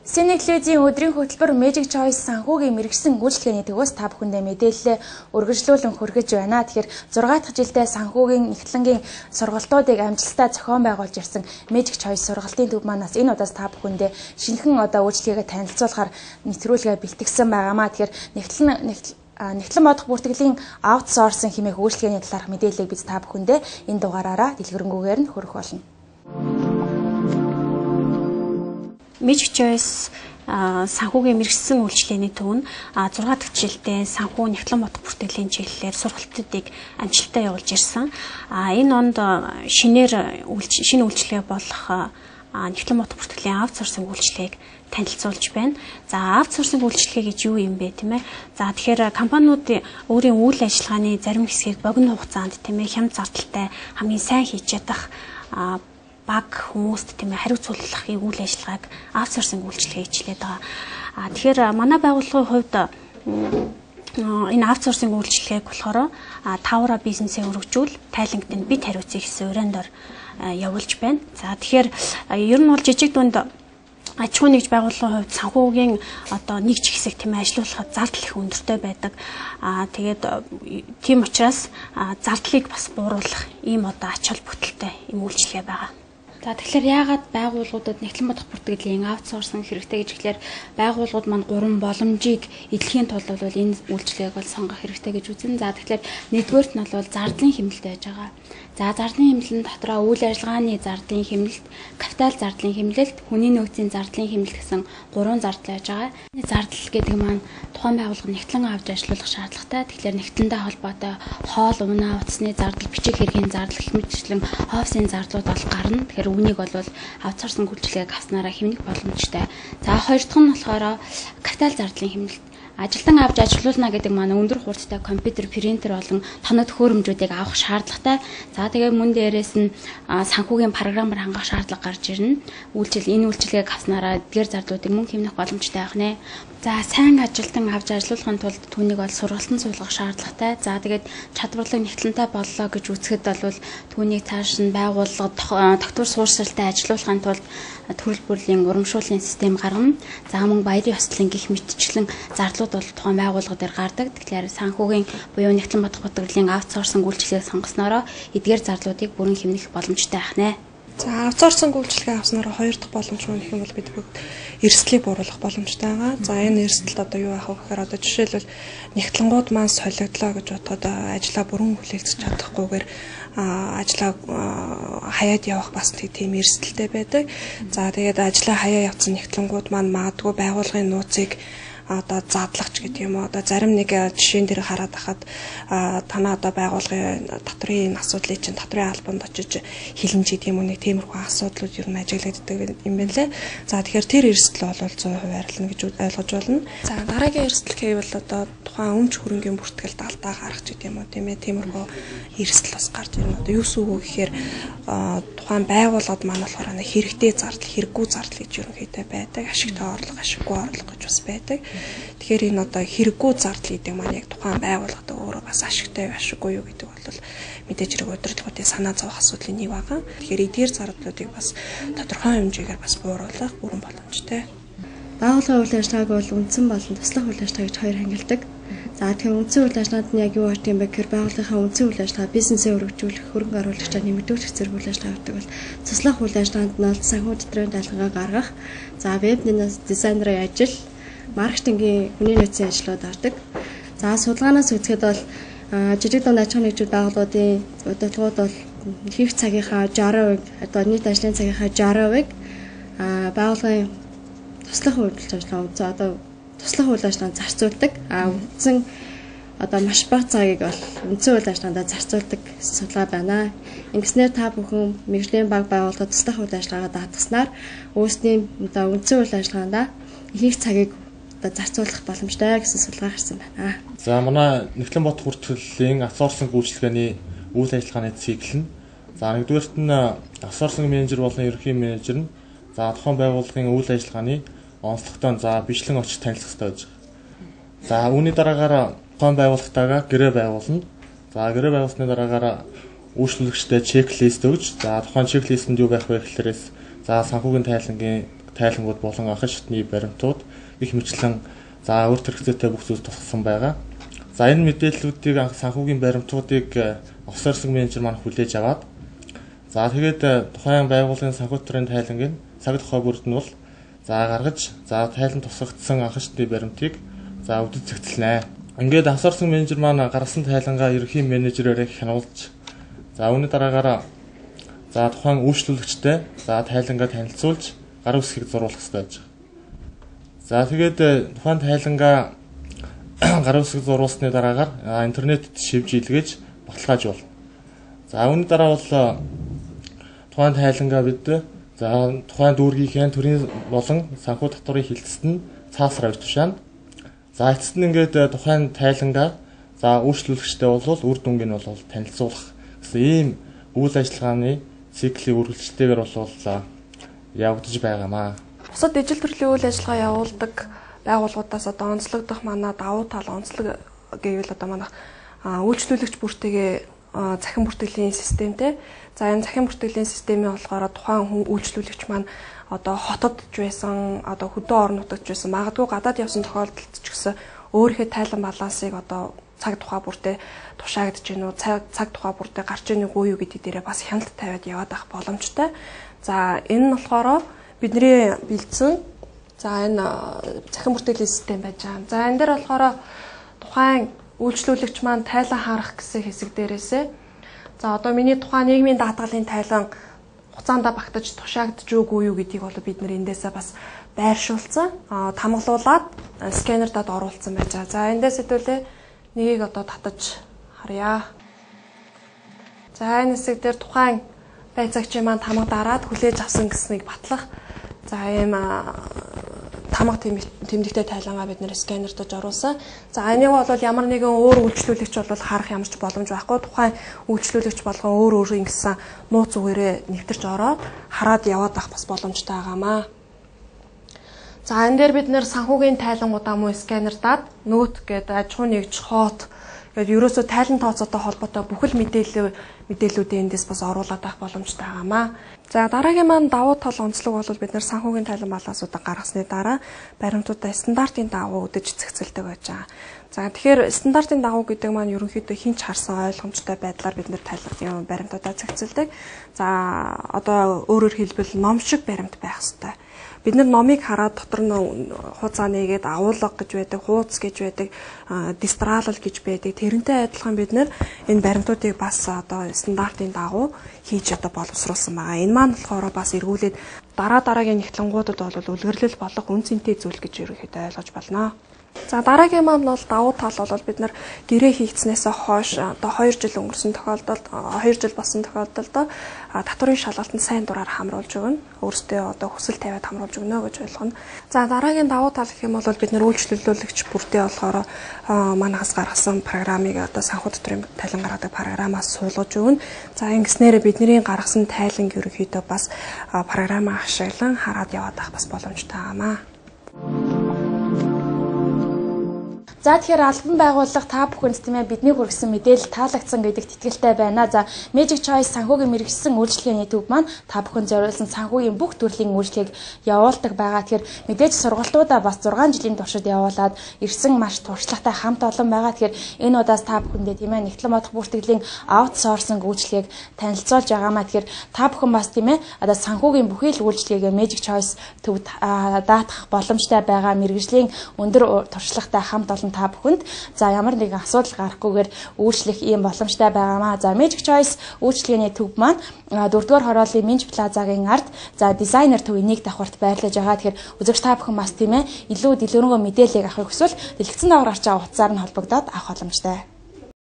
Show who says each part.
Speaker 1: Синеклүүдийн өдрийн хөтөлбөр Magic Choice санхүүгийн мэргэжсэн үйлчлэгээний төвөөс та бүхэндээ мэдээлэл үргэлжлүүлэн хүргэж байна. Тэгэхээр 6 дахь жилдээ санхүүгийн нэгтлэнгийн сургалтуудыг амжилттай зохион байгуулж ирсэн Magic Choice сургалтын төв манаас энэ удаас та бүхэндээ шинэхэн үйлчлэгээ танилцуулахаар нэвтрүүлгээ бэлтгэсэн байгаамаа. Тэгэхээр нэгтлэн бодох бүртгэлийн аутсорсинг хэмээх үйлчлэгээний талаарх мэдээллийг бид та бүхэндээ энэ дугаараараа дэлгэрэнгүйгээр нь хүргэх болно.
Speaker 2: Magic Choice санхүүгийн мэргэжсэн үйлчлэгээний төв нь 6 дахь жилдээ санхүү нэгтлэн бодох бүртгэлийн чиглэлээр сургалтуудыг амжилттай явуулж ирсэн. Энэ онд шинэ үйлчлэгээ болох нэгтлэн бодох бүртгэлийн аутсорсинг үйлчлэгийг танилцуулж байна. За аутсорсинг үйлчлэгээ гэж юу юм бэ, тийм ээ? За тэгэхээр компаниуд өөрийн үйл ажиллагааны зарим хэсгийг богино хугацаанд, тийм ээ, хямд зардалтай хамгийн сайн хийж чадах баг хүмүүст, тийм ээ, хариуцуулахын үйл ажиллагааг аутсорсинг үйлчлэгээ хичлээд байгаа. Тэгэхээр манай байгууллагын хувьд энэ аутсорсинг үйлчлэгээг болохоор тавра бизнесээ өргөжүүл, тайлангад нь бид хариуцъя гэсэн урандаар явуулж байна. За тэгэхээр ер нь бол жижиг дунд аж ахуйн нэгж байгууллагын хувьд санхүүгийн нэг ч хэсэг, тийм ээ, ажилуулахад зардал их өндөртэй байдаг. Тэгээд тийм учраас зардлыг бас бууруулах ийм ач холбогдолтой ийм үйлчлэгээ байгаа.
Speaker 3: За тэгэхээр яагаад байгууллагуудад нэгтлэн бодох бүртгэлийн аутсорсинг хэрэгтэй гэж гэхээр байгууллагууд маань 3 боломжийг эдлэхийн тулд бол энэ үйлчлэгийг бол сонгох хэрэгтэй гэж үзнэ. За тэгэхээр нэгдүгээрт нь бол зардлын хэмнэлт байж байгаа. За зардлын хэмнэлт дотроо үйл ажиллагааны зардлын хэмнэлт, капитал зардлын хэмнэлт, хүний нөөцийн зардлын хэмнэлт гэсэн 3 зардал байж байгаа. Энэ зардал гэдэг маань тухайн байгууллага нэгтлэн авч ажиллах шаардлагатай. Тэгэхээр нэгтлэндээ холбоотой хоол, унаа, утасны зардал, бичиг хэргийн зардал, хэмжлэн офисын зардлууд бол гарна. Тэгэхээр үүнийг бол аутсорсинг үйлчлэгийг авснараа хэмнэх боломжтой. За хоёр дахь нь болохоор капитал зардлын хэмнэлт. Ажилтан авч ажилуулна гэдэг маань өндөр хурдтай компьютер, принтер болон тоног төхөөрөмжүүдийг авах шаардлагатай. За тэгээ мөн дээрээс нь санхүүгийн програмаар хангах шаардлага гарч ирнэ. Энэ үйлчлэгийг авснараа эдгээр зардлуудыг мөн хэмнэх боломжтой байх нэ. За сайн ажилтан авч ажилуулахын тулд түүнийг бол сургалтанд суулгах шаардлагатай. За тэгээд чадварлаг нэгтлэнтэй боллоо гэж үзэхэд бол түүнийг цааш нь байгууллага тогтвор суурьшилтай ажилуулахын тулд төрөл бүрлийн урамшууллын систем гаргана. За мөн баярын ёслолын гих мэтчлэн зардлууд бол тухайн байгууллага дээр гардаг. Тэгэхээр санхүүгийн буюу нэгтлэн бодох бүртгэлийн аутсорсинг үйлчлэгийг сонгоснороо эдгээр зардлуудыг бүрэн хэмнэх боломжтой байх нэ.
Speaker 4: За аутсорсинг үйлчлэгээ авснараа хоёр дахь боломж нь гэх юм бол бид бүгд эрсдлийг бууруулах боломжтой байгаа. За энэ эрсдэлд юу яах вэ гэхээр жишээлбэл нэгтлэнгууд маань солигдлоо гэж бодоход ажлаа бүрэн хүлээлцэж чадахгүйгээр ажлаа хаяад явах бас тийм эрсдэлтэй байдаг. За тэгээд ажлаа хаяа явсан нэгтлэнгууд маань магадгүй байгууллагын нууцыг задлахч гэдэг юм уу. Зарим нэг жишээн дээр хараад ахад танаа байгууллагын татрын асуудлыг чинь татрын албанд очиж хилэмж гэдэг юм уу, нэг тиймэрхүү асуудлууд ер нь ажиглагддаг юм байна лээ. За тэгэхээр тэр эрсдэл бол 100% арилна гэж ойлгож байна. За дараагийн эрсдэл гэвэл тухайн өмч хөрөнгийн бүртгэлд алдаа гаргах гэдэг юм уу, тийм ээ, тиймэрхүү эрсдэл бас гарч ирнэ. Юу сүгөө гэхээр тухайн байгууллагад маань болохоор нэг хэрэгтэй зардал, хэрэггүй зардал гэж ерөнхийдөө байдаг. Ашигтай орлого, ашиггүй орлого гэж бас байдаг. Тэгэхээр энэ хэрэггүй зардал гэдэг маань яг тухайн байгууллагад өөрөө бас ашигтай ашиггүй юу гэдэг бол мэдээж хэрэг удирдлагуудын санаа зовох асуудлын нэг байгаа. Тэгэхээр эдгээр зардлуудыг бас тодорхой хэмжээгээр бас бууруулах бүрэн боломжтой.
Speaker 5: Байгууллагын үйл ажиллагааг бол үндсэн болон туслах үйл ажиллагаа гэж хоёр хангилдаг. За тэгэхээр үндсэн үйл ажиллагаанд нь яг юу гэдэг юм бэ гэхээр байгууллагын үндсэн үйл ажиллагаа бизнесээ өргөжүүлэх, хөрөнгө оруулагчаа нэмэгдүүлэх зэрэг үйл ажиллагаа гэдэг бол туслах үйл ажиллагаанд нь бол санхүү дотрын даалгавар гаргах, за веб дизайнерын ажил, маркетингийн хүний нөөцийн ажлууд ордог. За судалгаанаас үзэхэд бол жижиг дунд аж ахуйн нэгжүүд байгууллагуудын удирдлагууд бол хийх цагийнхаа 60%, одоо нийт ажлын цагийнхаа 60%-ыг байгууллагын туслах үйл ажиллагаанд зарцуулдаг. Үндсэн маш бага цагийг бол үндсэн үйл ажиллагаанд зарцуулдаг судалгаа байна. Ингэснээр та бүхэн мэргэжлийн баг байгууллагад туслах үйл ажиллагаагаа даатгаснаар өөрсдийн үндсэн үйл ажиллагаанд хийх цагийг зарцуулах боломжтой гэсэн судалгаа гарсан байна.
Speaker 6: За манай нэгтлэн бодох бүртгэлийн аутсорсинг үйлчлэгээний үйл ажиллагааны цикл нь нэгдүгээрт нь аутсорсинг менежер болон ерөнхий менежер нь тухайн байгууллагын үйл ажиллагааны онцлогтой бичлэн очиж танилцах хэрэгтэй байж байгаа. Үүний дараагаар тухайн байгууллагатайгаа гэрээ байгуулна. Гэрээ байгуулсны дараагаар үйлчлүүлэгчтэй чек лист өгж тухайн чек листэнд юу байх вэ гэхлээрээс санхүүгийн тайлангууд болон анхан шатны баримтууд их мэтлэн за өөрт хэрэгцээтэй бүх зүйл тусгасан байгаа. За энэ мэдээллүүдийг санхүүгийн баримтуудыг офсорсинг менежер маань хүлээж аваад за тэгээд тухайн байгууллагын санхүү төрийн тайлангийн цаг тухай бүрд нь бол за гаргаж за тайлан тусгагдсан анхан шатны баримтыг за өдөд зэгцэлнэ. Ингээд офсорсинг менежер маань гаргасан тайлангаа ерөнхий менежерээр хянуулж за үүний дараагаар за тухайн үйлчлүүлэгчтэй за тайлангаа танилцуулж гар үсгийг зурулах хэрэгтэй байж байгаа. За тэгээд тухайн тайлангаа гар үсэг зурулсны дараагаар интернетэд шивж илгээж баталгаажуул. За үүний дараа бол тухайн тайлангаа бид за тухайн дүүргийнхээ төрийн болон санхүү татварын хилцэст нь цаасаар авч тушаана. За эцэст нь ингээд тухайн тайлангаа за үйлчлүүлэгчтэй бол үр дүнг нь бол танилцуулах гэсэн ийм үйл ажиллагааны циклийн үргэлжлэлтэйгээр бол явагдаж байгаамаа.
Speaker 4: Бусад ижил төрлийн үйл ажиллагаа явуулдаг байгууллагуудаас одоо онцлогдох манай давуу тал онцлог гэвэл одоо манай үйлчлүүлэгч бүртгээ захин бүртгэлийн системтэй. За энэ захин бүртгэлийн системийн болохоор тухайн хүн үйлчлүүлэгч маань одоо хотод ч байсан, одоо хөдөө орон нутагт ч байсан, магадгүй гадаад явсан тохиолдолд ч гэсэн өөрийнхөө тайлан балансыг одоо цаг тухай бүртээ тушаагдж гинүү, цаг тухай бүртээ гарч ийнүг үү гэдэг дээрээ бас хяналт тавиад яваад авах боломжтой. За энэ нь болохоор бидний бэлдсэн за энэ захин бүртгэлийн систем байж байгаа. За энэ дээр болохоор тухайн үйлчлүүлэгч маань тайлан харах гэсэн хэсэг дээрээсээ за одоо миний тухайн нийгмийн даатгалын тайлан хугацаанд багтаж тушаагдж үгүй юу гэдгийг бол бид нэр эндээсээ бас байршуулсан. Тамгалуулаад сканердад оруулсан байж байгаа. За эндээс хэдүүлээ нэгийг одоо татаж харъя. За энэ хэсэг дээр тухайн байцаагчийн маань тамга дараад хүлээж авсан гэснийг батлах. За ийм тамга тэмдэгтэй тайлангаа бид нэр сканердож оруулсан. За энийг бол ямар нэгэн өөр үйлчлүүлэгч бол харах ямар ч боломж байхгүй. Тухайн үйлчлүүлэгч болгон өөр ингэсэн нууц үгээрээ нэвтэрч ороод хараад яваад авах бас боломжтой байгаамаа. За энэ дээр бид нэр санхүүгийн тайлангуудаа муу сканердаад нөт гэдэг аж ахуй нэгж хоот гэдэг ерөөсөө тайлан тооцоотой холбоотой бүхэл мэдээллүүдээ эндээс бас оруулаад авах боломжтой байгаамаа. За дараагийн маань давуу тал онцлог бол бид нэр санхүүгийн тайлан балансуудаа гаргасны дараа баримтуудаа стандартын дагуу өдөж цэгцэлдэг байж байгаа. За тэгэхээр стандартын дагуу гэдэг маань ерөнхийдөө хинч харсан ойлгомжтой байдлаар бид нэр тайлбарлах баримтуудаа цэгцэлдэг. За одоо өөрөөр хэлбэл ном шиг баримт байх ёстой. Бид нар номыг хараад дотор нь хуцаа нээгээд агуулга гэж байдаг, хууц гэж байдаг, дистралал гэж байдаг. Тэрнтэй адилхан бид нар энэ баримтуудыг бас одоо стандартын дагуу хийж одоо боловсруулсан байгаа. Энэ маань болохоор бас эргүүлээд дараагийн нэгтлэнгуудад бол үлгэрлэл болох үн цэнтэй зүйл гэж ерөнхийдөө ойлгож байна. За дараагийн маань бол давуу тал бол бид нар гэрээ хийгдснээсээ хойш одоо 2 жил өнгөрсөн тохиолдолд 2 жил болсон тохиолдолд татварын шалгалтанд сайн дураар хамруулж өгнө. Өөрсдөө одоо хүсэл тавиад хамруулж өгнө гэж ойлгоно. За дараагийн давуу тал гэх юм бол бид нар үйлчлүүлэгч бүртээ болохоор манаас гаргасан программыг одоо санхүү дотрын тайлан гаргадаг программаас суулгаж өгнө. За ингэснээр бидний гаргасан тайлан ерөнхийдөө бас программаа ашиглан хараад яваад авах бас боломжтой байгаамаа.
Speaker 1: За тэгэхээр албан байгууллага та бүхэнд тийм ээ бидний хүргэсэн мэдээлэл таалагдсан гэдэгт итгэлтэй байна. За Magic Choice санхүүгийн мэргэжсэн үйлчлэгээний төв маань та бүхэнд зориулсан санхүүгийн бүх төрлийн үйлчлэгийг явуулдаг байгаа. Тэгэхээр мэдээж сургалтуудаа бас 6 жилийн туршид явуулаад ирсэн маш туршлагатай хамт олон байгаа. Тэгэхээр энэ удаас та бүхэндээ тийм ээ нэгтлэн бодох бүртгэлийн аутсорсинг үйлчлэгийг танилцуулж байгаамаа. Тэгэхээр та бүхэн бас тийм ээ одоо санхүүгийн бүхий л үйлчлэгийг Magic Choice төвд даатгах боломжтой байгаа. Мэргэжлийн өндөр туршлагатай хамт олон та бүхэнд за ямар нэгэн асуудал гарахгүйгээр үйлчлэх ийм боломжтой байгаамаа. За Magic Choice үйлчлэгээний төв маань 4-р хорооллын Minj Plaza-гийн ард за дизайнер төв энийг давхарт байрлаж байгаа. Тэгэхээр үзэгч та бүхэн бас тийм ээ илүү дэлгэрэнгүй мэдээллийг авахыг хүсвэл дэлгэцэн давар арчаа утсаар нь холбогдоод авах боломжтой.